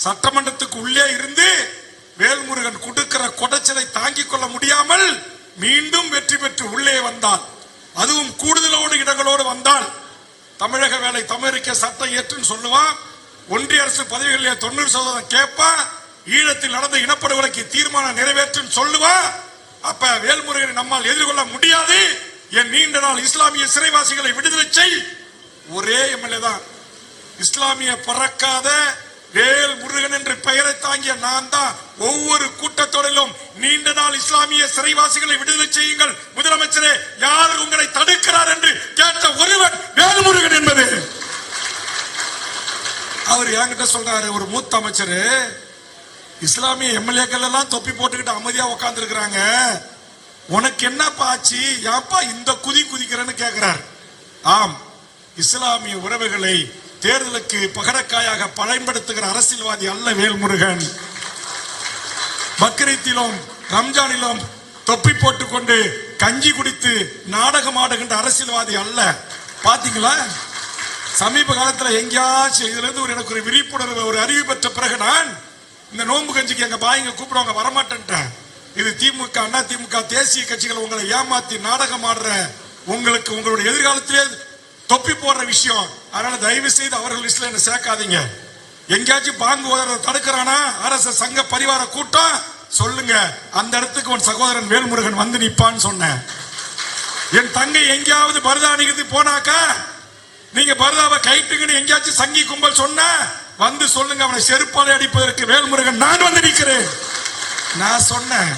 சட்டமன்றத்துக்கு உள்ளே இருந்து வேல்முருகன் கொடுக்கிற கொடைச்சலை தாங்கிக் கொள்ள முடியாமல் மீண்டும் வெற்றி பெற்று உள்ளே வந்தால், அதுவும் கூடுதலோடு இடங்களோடு வந்தால், தமிழக வேலை தமிழக சட்டம் ஏற்றுன்னு சொல்லுவான். ஒன்றிய அரசு பதவிகளிலே 90% கேட்பா. ஈழத்தில் நடந்த இனப்படுகொலைக்கு தீர்மானம் நிறைவேற்றும் சொல்லுவா. அப்ப வேல்முருகனை நம்மால் எதிர்கொள்ள முடியாது. என் நீண்ட நாள் இஸ்லாமிய சிறைவாசிகளை விடுதலை செய். ஒரே எம்எல்ஏ தான். இஸ்லாமிய பறக்காத வேல்முருகன் என்ற பெயரை தாங்கிய நான் தான் ஒவ்வொரு கூட்டத்தொடரிலும் நீண்ட நாள் இஸ்லாமிய சிறைவாசிகளை விடுதலை செய்யுங்கள் முதலமைச்சரே, யார் உங்களை தடுக்கிறார் என்று கேட்ட ஒருவன் வேல்முருகன் என்பது. அவர் என்கிட்ட சொல்றாரு, ஒரு மூத்த அமைச்சர், இஸ்லாமிய எம்எல்ஏக்கள் எல்லாம் தொப்பி போட்டுக்கிட்டு அமைதியா உட்கார்ந்து இருக்கிறாங்க, உனக்கு என்னப்பா ஆச்சு, ஏப்பா இந்த குதி குதிக்கிறேன்னு கேட்கிறார். ஆம், இஸ்லாமிய உறவுகளை தேர்தலுக்கு பகடக்காயாக பயன்படுத்துகிற அரசியல்வாதி அல்ல வேல்முருகன். பக்ரீத்திலும் ரம்ஜானிலும் தொப்பி போட்டுக் கொண்டு கஞ்சி குடித்து நாடகம் ஆடுகின்ற அரசியல்வாதி அல்ல. பாத்தீங்களா, சமீப காலத்தில் எங்கேயாச்சும் இதுல இருந்து எனக்கு ஒரு விழிப்புணர்வு, ஒரு அறிவு பெற்ற பிறகு நான் இந்த நோன்பு கஞ்சிக்கு எங்க பாய்ங்க கூப்பிடுவாங்க, வரமாட்டேன்ட்டேன். இது திமுக அண்ணா திமுக தேசிய கட்சிகள் உங்களை ஏமாத்தி நாடகம் ஆடுற உங்களுக்கு உங்களுடைய எதிர்காலத்திலே தொப்பி போடுற விஷயம். அதனால தயவு செய்து அவர்கள் லிஸ்ட்ல என்ன சேர்க்காதீங்க. எங்கேயாச்சும் பாங்கு ஓதுறத தடுக்கிறானா அரசு சங்க பரிவார கூட்டம், சொல்லுங்க, அந்த இடத்துக்கு உன் சகோதரன் வேல்முருகன் வந்து நிப்பான்னு சொன்னேன். என் தங்கை எங்கேயாவது பரதா அணிகிறது போனாக்கா நீங்க பரதாவை கைட்டுங்கன்னு எங்கேயாச்சும் சங்கி கும்பல் சொன்ன வந்து சொல்லுங்க, அவனை செருப்பாலை அடிப்பதற்கு வேல்முருகன் நான் வந்து நிற்கிறேன். நான் சொன்னேன்,